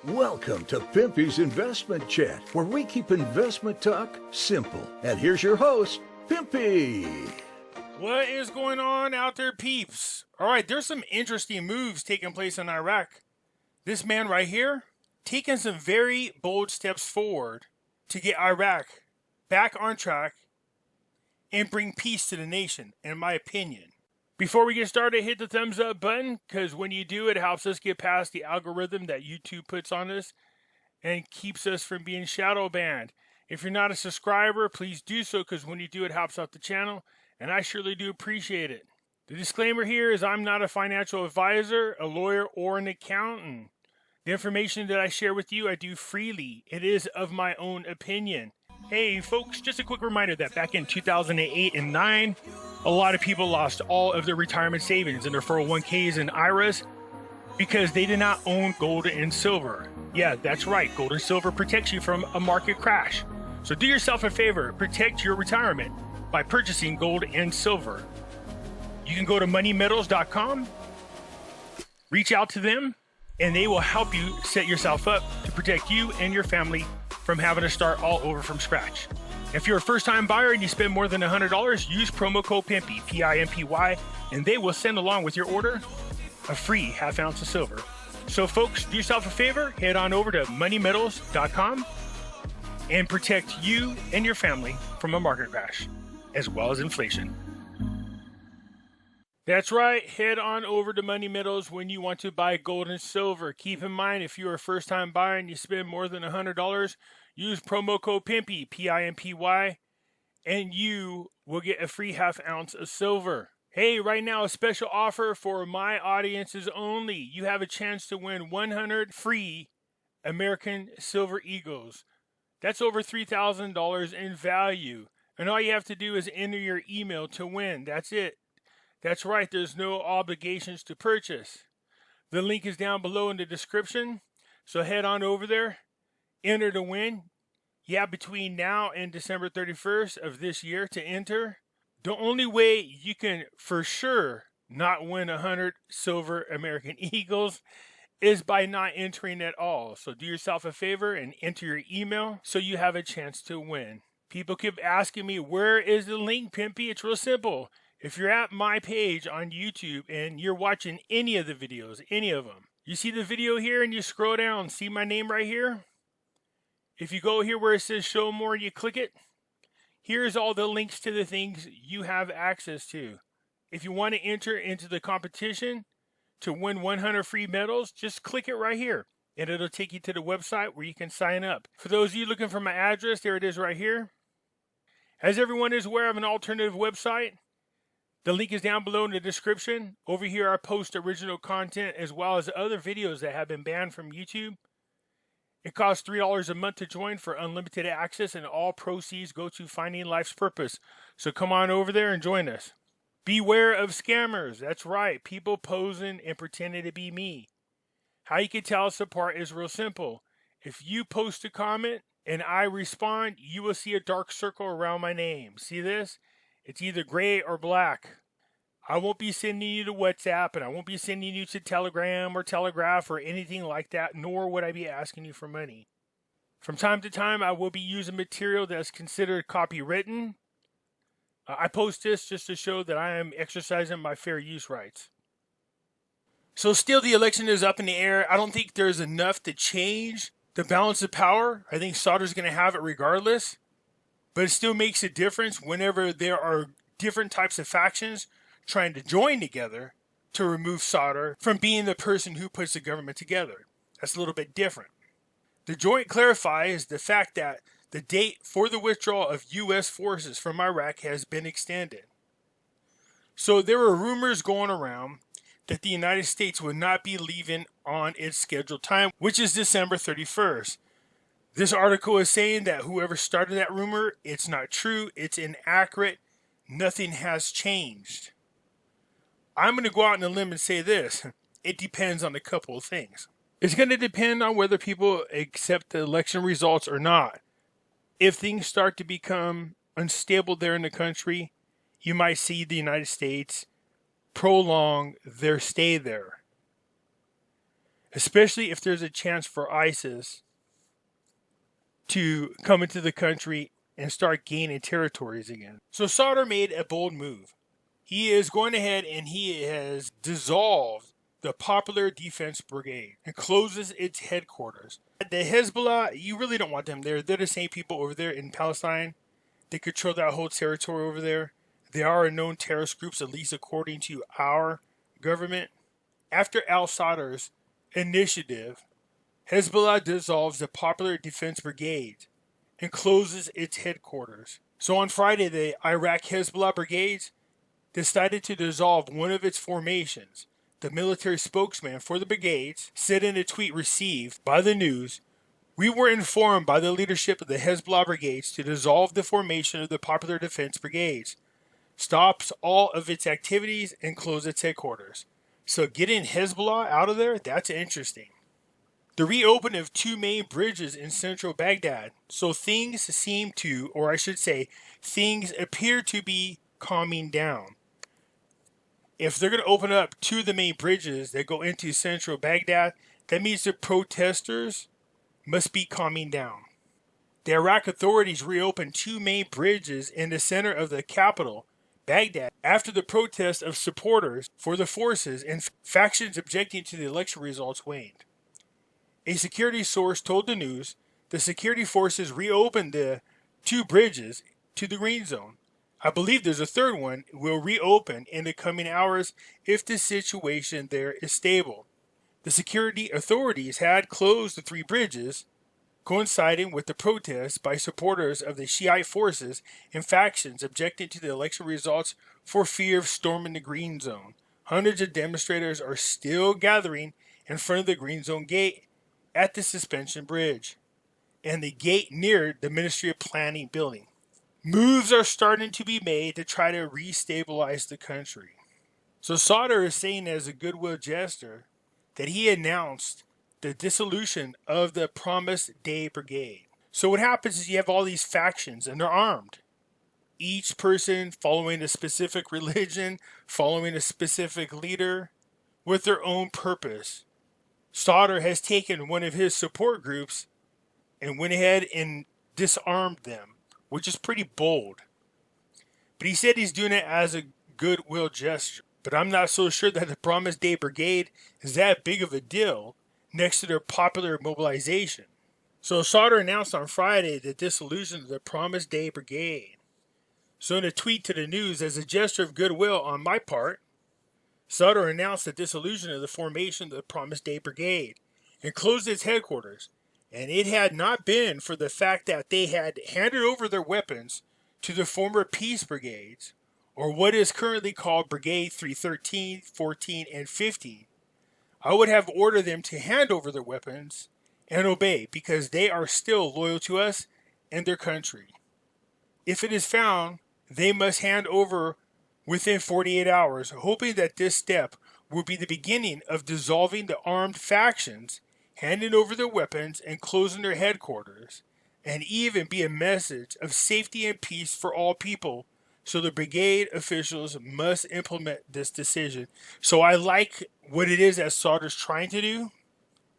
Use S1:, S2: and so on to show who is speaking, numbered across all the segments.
S1: Welcome to Pimpy's Investment Chat, where we keep investment talk simple. And here's your host, Pimpy.
S2: What is going on out there, peeps? All right, there's some interesting moves taking place in Iraq. This man right here, taking some very bold steps forward to get Iraq back on track and bring peace to the nation, in my opinion. Before we get started, hit the thumbs up button, because when you do, it helps us get past the algorithm that YouTube puts on us and keeps us from being shadow banned. If you're not a subscriber, please do so, because when you do, it helps out the channel, and I surely do appreciate it. The disclaimer here is I'm not a financial advisor, a lawyer, or an accountant. The information that I share with you, I do freely. It is of my own opinion. Hey folks, just a quick reminder that back in 2008 and 9, a lot of people lost all of their retirement savings and their 401ks and IRAs because they did not own gold and silver. Yeah, that's right. Gold and silver protects you from a market crash. So do yourself a favor, protect your retirement by purchasing gold and silver. You can go to moneymetals.com, reach out to them, and they will help you set yourself up to protect you and your family from having to start all over from scratch. If you're a first-time buyer and you spend more than $100, use promo code Pimpy, P-I-M-P-Y, and they will send along with your order a free half ounce of silver. So folks, do yourself a favor, head on over to moneymetals.com and protect you and your family from a market crash, as well as inflation. That's right, head on over to Money Metals when you want to buy gold and silver. Keep in mind, if you're a first-time buyer and you spend more than $100, use promo code Pimpy, P-I-M-P-Y, and you will get a free half ounce of silver. Hey, right now, a special offer for my audiences only. You have a chance to win 100 free American Silver Eagles. That's over $3,000 in value. And all you have to do is enter your email to win. That's it. That's right, there's no obligations to purchase. The link is down below in the description, so head on over there, enter to win. Yeah, between now and December 31st of this year to enter. The only way you can for sure not win 100 silver American Eagles is by not entering at all. So do yourself a favor and enter your email so you have a chance to win. People keep asking me, where is the link, Pimpy? It's real simple. If you're at my page on YouTube and you're watching any of the videos, any of them, you see the video here and you scroll down, see my name right here? If you go here where it says show more and you click it, here's all the links to the things you have access to. If you want to enter into the competition to win 100 free medals, just click it right here and it'll take you to the website where you can sign up. For those of you looking for my address, there it is right here. As everyone is aware of an alternative website, the link is down below in the description. Over here, I post original content as well as other videos that have been banned from YouTube. It costs $3 a month to join for unlimited access, and all proceeds go to finding life's purpose. So come on over there and join us. Beware of scammers. That's right, people posing and pretending to be me. How you can tell us apart is real simple. If you post a comment and I respond, you will see a dark circle around my name. See this? It's either gray or black. I won't be sending you to WhatsApp, and I won't be sending you to Telegram or Telegraph or anything like that, nor would I be asking you for money. From time to time, I will be using material that's considered copywritten. I post this just to show that I am exercising my fair use rights. So still the election is up in the air. I don't think there's enough to change the balance of power. I think Sauter's going to have it regardless. But it still makes a difference whenever there are different types of factions trying to join together to remove Sauter from being the person who puts the government together. That's a little bit different. The joint clarifies the fact that the date for the withdrawal of U.S. forces from Iraq has been extended. So there were rumors going around that the United States would not be leaving on its scheduled time, which is December 31st. This article is saying that whoever started that rumor, it's not true, it's inaccurate, nothing has changed. I'm going to go out on a limb and say this. It depends on a couple of things. It's going to depend on whether people accept the election results or not. If things start to become unstable there in the country, you might see the United States prolong their stay there. especially if there's a chance for ISIS to come into the country and start gaining territories again. So Sauter made a bold move. He is going ahead and he has dissolved the Popular Defense Brigade and closes its headquarters. The Hezbollah, you really don't want them there. They're the same people over there in Palestine. They control that whole territory over there. They are known terrorist groups, at least according to our government. After al-Sadr's initiative, Hezbollah dissolves the Popular Defense Brigade and closes its headquarters. So on Friday, the Iraq Hezbollah brigades decided to dissolve one of its formations. The military spokesman for the brigades said in a tweet received by the news, "We were informed by the leadership of the Hezbollah brigades to dissolve the formation of the Popular Defense Brigades, stops all of its activities, and close its headquarters." So getting Hezbollah out of there, that's interesting. The reopening of two main bridges in central Baghdad. So things seem to, or I should say, things appear to be calming down. If they're going to open up two of the main bridges that go into central Baghdad, that means the protesters must be calming down. The Iraq authorities reopened two main bridges in the center of the capital, Baghdad, after the protests of supporters for the forces and factions objecting to the election results waned. A security source told the news the security forces reopened the two bridges to the green zone. I believe there's a third one will reopen in the coming hours if the situation there is stable. The security authorities had closed the three bridges, coinciding with the protests by supporters of the Shiite forces and factions objecting to the election results for fear of storming the green zone. Hundreds of demonstrators are still gathering in front of the green zone gate at the suspension bridge and the gate near the Ministry of Planning building. Moves are starting to be made to try to restabilize the country. So Sauter is saying as a goodwill gesture that he announced the dissolution of the Promised Day Brigade. So what happens is you have all these factions and they're armed. Each person following a specific religion, following a specific leader with their own purpose. Sauter has taken one of his support groups and went ahead and disarmed them, which is pretty bold. But he said he's doing it as a goodwill gesture. But I'm not so sure that the Promised Day Brigade is that big of a deal next to their popular mobilization. So Sauter announced on Friday the dissolution of the Promised Day Brigade. So in a tweet to the news, as a gesture of goodwill on my part, Sauter announced the dissolution of the formation of the Promised Day Brigade and closed its headquarters. And it had not been for the fact that they had handed over their weapons to the former peace brigades, or what is currently called Brigade 313, 14, and 15, I would have ordered them to hand over their weapons and obey, because they are still loyal to us and their country. If it is found, they must hand over within 48 hours, hoping that this step will be the beginning of dissolving the armed factions, handing over their weapons and closing their headquarters, and even be a message of safety and peace for all people. So the brigade officials must implement this decision. So I like what it is that Sauter's trying to do.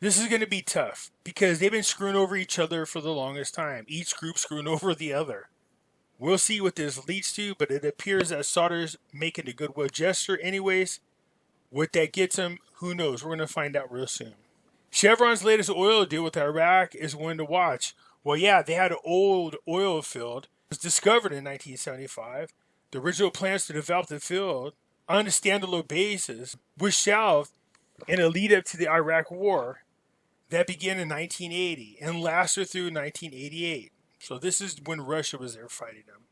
S2: This is going to be tough because they've been screwing over each other for the longest time. Each group screwing over the other. We'll see what this leads to, but it appears that Sauter's making a goodwill gesture anyways. What that gets him, who knows? We're going to find out real soon. Chevron's latest oil deal with Iraq is one to watch. Well, yeah, they had an old oil field. It was discovered in 1975. The original plans to develop the field on a standalone basis was shelved in a lead up to the Iraq War that began in 1980 and lasted through 1988. So this is when Russia was there fighting them.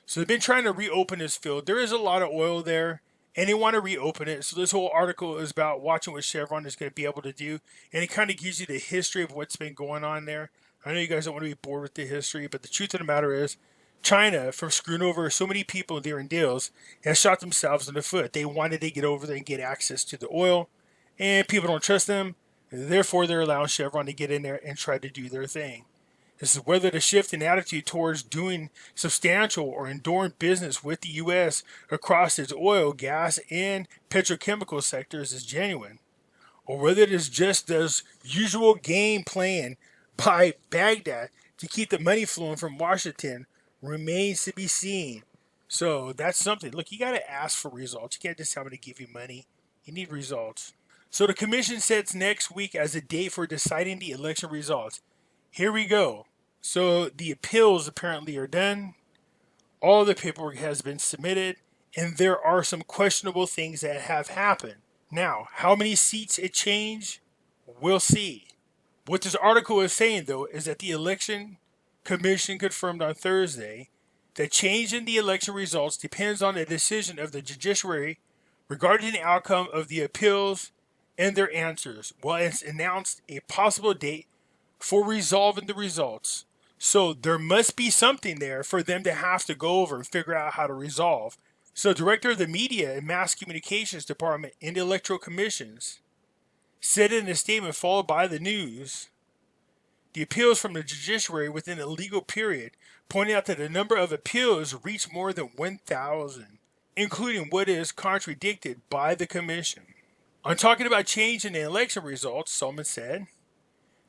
S2: So they've been trying to reopen this field. There is a lot of oil there, and they want to reopen it. So this whole article is about watching what Chevron is going to be able to do, and it kind of gives you the history of what's been going on there. I know you guys don't want to be bored with the history, but the truth of the matter is, China, from screwing over so many people during deals, has shot themselves in the foot. They wanted to get over there and get access to the oil, and people don't trust them. Therefore, they're allowing Chevron to get in there and try to do their thing. This is whether the shift in attitude towards doing substantial or enduring business with the U.S. across its oil, gas, and petrochemical sectors is genuine, or whether it is just this usual game plan by Baghdad to keep the money flowing from Washington remains to be seen. So that's something. Look, you got to ask for results. You can't just tell me to give you money. You need results. So the commission sets next week as a date for deciding the election results. Here we go. So the appeals apparently are done. All the paperwork has been submitted, and there are some questionable things that have happened. Now, how many seats it changed, we'll see. What this article is saying, though, is that the election commission confirmed on Thursday that change in the election results depends on the decision of the judiciary regarding the outcome of the appeals and their answers. Well, it's announced a possible date for resolving the results. So there must be something there for them to have to go over and figure out how to resolve. So Director of the Media and Mass Communications Department in the Electoral Commissions said in a statement followed by the news, the appeals from the judiciary within a legal period pointed out that the number of appeals reached more than 1,000, including what is contradicted by the commission. On talking about change in the election results, Solomon said,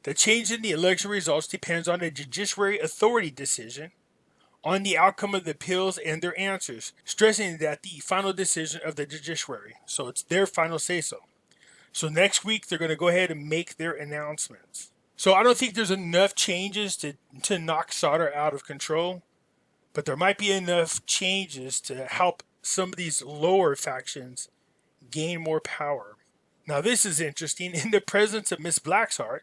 S2: the change in the election results depends on the judiciary authority decision on the outcome of the appeals and their answers, stressing that the final decision of the judiciary. So it's their final say-so. So next week, they're going to go ahead and make their announcements. So I don't think there's enough changes to knock Sauder out of control, but there might be enough changes to help some of these lower factions gain more power. Now this is interesting. In the presence of Miss Blacksheart,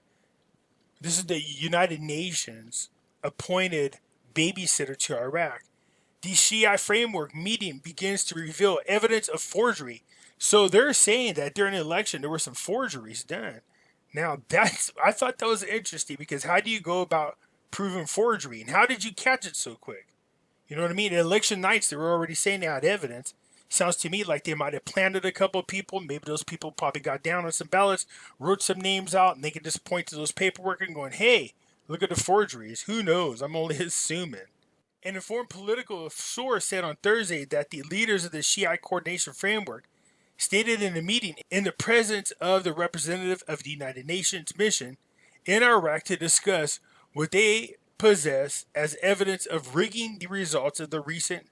S2: this is the United Nations appointed babysitter to Iraq. The Shiite framework meeting begins to reveal evidence of forgery. So they're saying that during the election there were some forgeries done. Now I thought that was interesting, because how do you go about proving forgery, and how did you catch it so quick? You know what I mean? At election nights they were already saying they had evidence. Sounds to me like they might have planted a couple of people. Maybe those people probably got down on some ballots, wrote some names out, and they can just point to those paperwork and going, hey, look at the forgeries. Who knows? I'm only assuming. An informed political source said on Thursday that the leaders of the Shiite Coordination Framework stated in a meeting in the presence of the representative of the United Nations mission in Iraq to discuss what they possess as evidence of rigging the results of the recent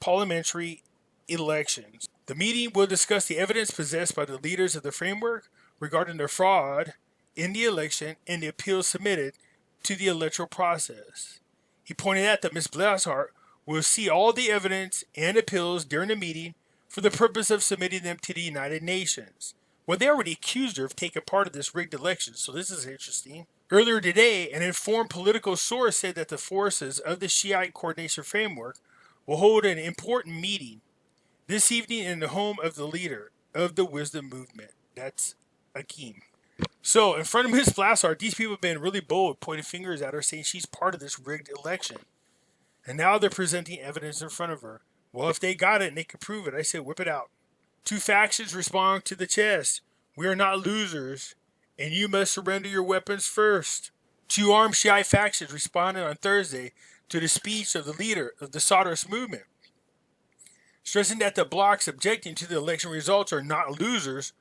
S2: parliamentary elections. The meeting will discuss the evidence possessed by the leaders of the framework regarding the fraud in the election and the appeals submitted to the electoral process. He pointed out that Ms. Blacksheart will see all the evidence and appeals during the meeting for the purpose of submitting them to the United Nations. Well, they already accused her of taking part of this rigged election, so this is interesting. Earlier today, an informed political source said that the forces of the Shiite Coordination Framework will hold an important meeting this evening in the home of the leader of the Wisdom Movement. That's Akeem. So, in front of Ms. Blacksheart, these people have been really bold, pointing fingers at her, saying she's part of this rigged election. And now they're presenting evidence in front of her. Well, if they got it and they could prove it, I say whip it out. Two factions respond to the test. We are not losers, and you must surrender your weapons first. Two armed Shiite factions responded on Thursday to the speech of the leader of the Sauderist movement, stressing that the blocs objecting to the election results are not losers,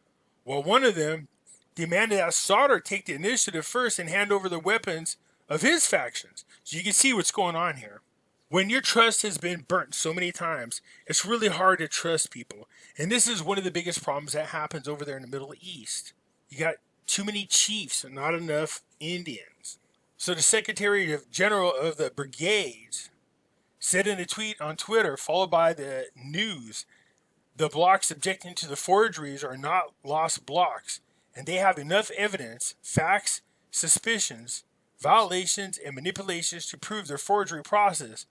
S2: while one of them demanded that Sauder take the initiative first and hand over the weapons of his factions. So you can see what's going on here. When your trust has been burnt so many times, it's really hard to trust people. And this is one of the biggest problems that happens over there in the Middle East. You got too many chiefs and not enough Indians. So the Secretary General of the Brigades said in a tweet on Twitter, followed by the news, the blocs objecting to the forgeries are not lost blocs, and they have enough evidence, facts, suspicions, violations, and manipulations to prove their forgery process,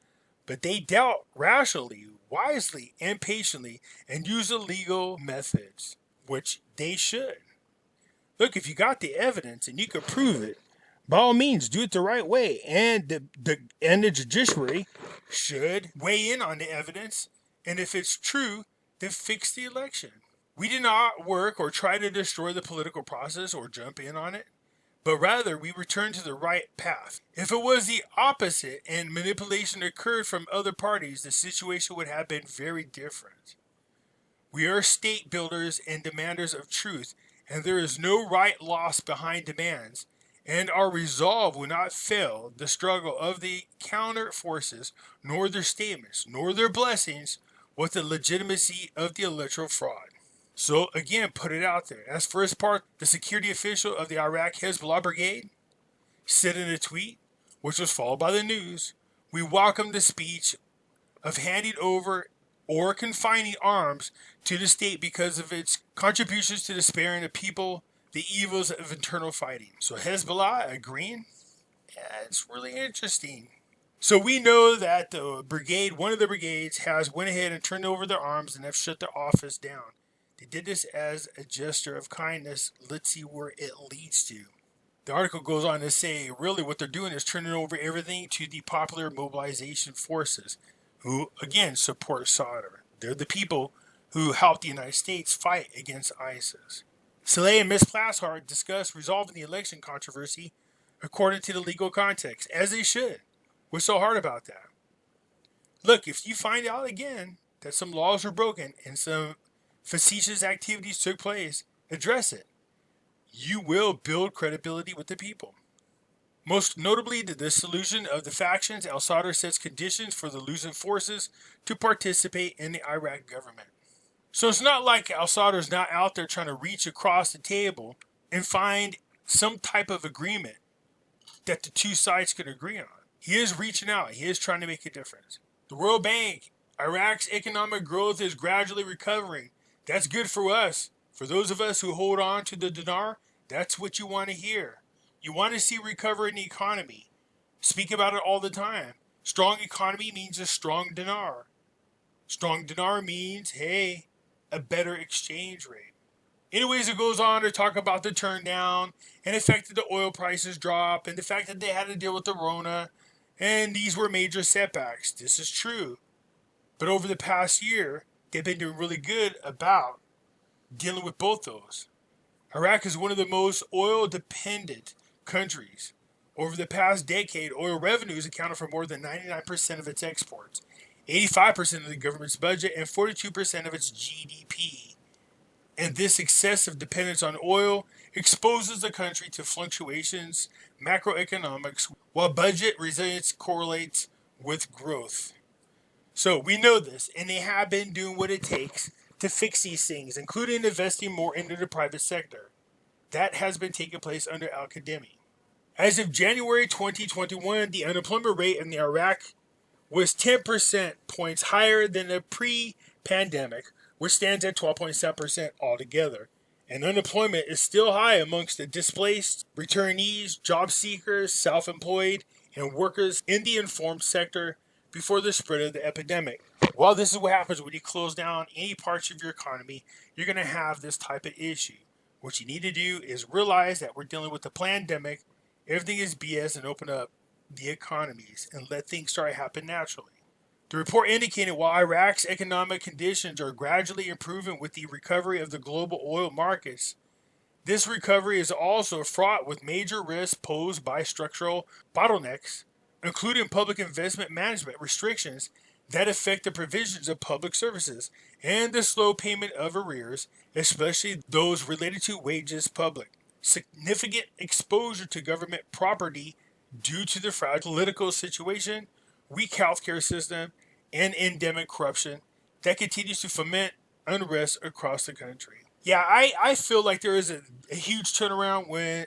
S2: but they dealt rationally, wisely, and patiently, and used the legal methods, which they should. Look, if you got the evidence and you could prove it, by all means, do it the right way, and the judiciary should weigh in on the evidence, and if it's true, then fix the election. We did not work or try to destroy the political process or jump in on it, but rather we returned to the right path. If it was the opposite and manipulation occurred from other parties, the situation would have been very different. We are state builders and demanders of truth, and there is no right lost behind demands, and our resolve will not fail the struggle of the counter forces, nor their statements, nor their blessings, with the legitimacy of the electoral fraud. So again, put it out there. As first part, the security official of the Iraq Hezbollah Brigade said in a tweet, which was followed by the news, "We welcome the speech of handing over or confining arms to the state because of its contributions to the sparing of people the evils of internal fighting." So Hezbollah agreeing? Yeah, it's really interesting. So we know that the brigade, one of the brigades, has went ahead and turned over their arms and have shut their office down. They did this as a gesture of kindness. Let's see where it leads to. The article goes on to say, really what they're doing is turning over everything to the Popular Mobilization Forces, who, again, support Sadr. They're the people who helped the United States fight against ISIS. Saleh and Ms. Plasshart discussed resolving the election controversy according to the legal context, as they should. What's so hard about that? Look, if you find out again that some laws were broken and some facetious activities took place, address it. You will build credibility with the people. Most notably, the dissolution of the factions. Al-Sadr sets conditions for the losing forces to participate in the Iraq government. So it's not like Al-Sadr is not out there trying to reach across the table and find some type of agreement that the two sides can agree on. He is reaching out. He is trying to make a difference. The World Bank, Iraq's economic growth is gradually recovering. That's good for us. For those of us who hold on to the dinar, that's what you want to hear. You want to see recovery in the economy. Speak about it all the time. Strong economy means a strong dinar. Strong dinar means, hey, a better exchange rate. Anyways, it goes on to talk about the turn down and the fact that the oil prices drop and the fact that they had to deal with the RONA, and these were major setbacks. This is true. But over the past year, they've been doing really good about dealing with both those. Iraq is one of the most oil-dependent countries. Over the past decade, oil revenues accounted for more than 99% of its exports, 85% of the government's budget, and 42% of its GDP. And this excessive dependence on oil exposes the country to fluctuations, macroeconomics, while budget resilience correlates with growth. So we know this, and they have been doing what it takes to fix these things, including investing more into the private sector. That has been taking place under Al-Kadhimi. As of January 2021, the unemployment rate in Iraq was 10% points higher than the pre-pandemic, which stands at 12.7% altogether. And unemployment is still high amongst the displaced, returnees, job seekers, self-employed, and workers in the informed sector before the spread of the epidemic. Well, this is what happens when you close down any parts of your economy. You're going to have this type of issue. What you need to do is realize that we're dealing with a pandemic. Everything is BS, and open up the economies and let things start to happen naturally. The report indicated while Iraq's economic conditions are gradually improving with the recovery of the global oil markets, this recovery is also fraught with major risks posed by structural bottlenecks, including public investment management restrictions that affect the provisions of public services and the slow payment of arrears, especially those related to wages public. Significant exposure to government property due to the fragile political situation, weak healthcare system, and endemic corruption that continues to foment unrest across the country. Yeah, I feel like there is a huge turnaround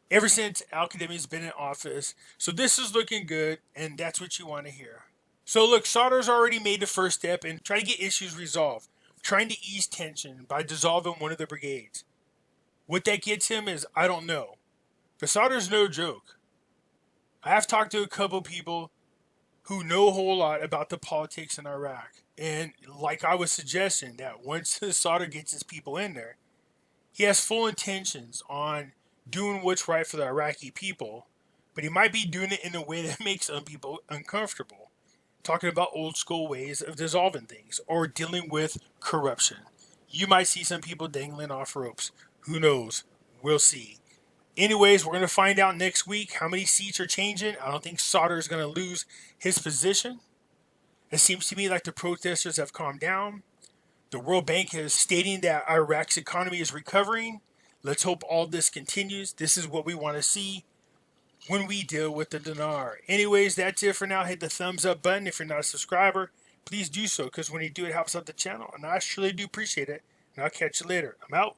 S2: ever since Al-Kadhimi has been in office. So this is looking good, and that's what you want to hear. So look, Sadr's already made the first step in trying to get issues resolved, trying to ease tension by dissolving one of the brigades. What that gets him is, I don't know. But Sadr's no joke. I have talked to a couple people who know a whole lot about the politics in Iraq. And like I was suggesting, that once Sadr gets his people in there, he has full intentions on doing what's right for the Iraqi people, but he might be doing it in a way that makes some people uncomfortable. Talking about old school ways of dissolving things or dealing with corruption. You might see some people dangling off ropes. Who knows? We'll see. Anyways, we're going to find out next week how many seats are changing. I don't think Sadr is going to lose his position. It seems to me like the protesters have calmed down. The World Bank is stating that Iraq's economy is recovering. Let's hope all this continues. This is what we want to see when we deal with the dinar. Anyways, that's it for now. Hit the thumbs up button. If you're not a subscriber, please do so, because when you do, it helps out the channel, and I surely do appreciate it. And I'll catch you later. I'm out.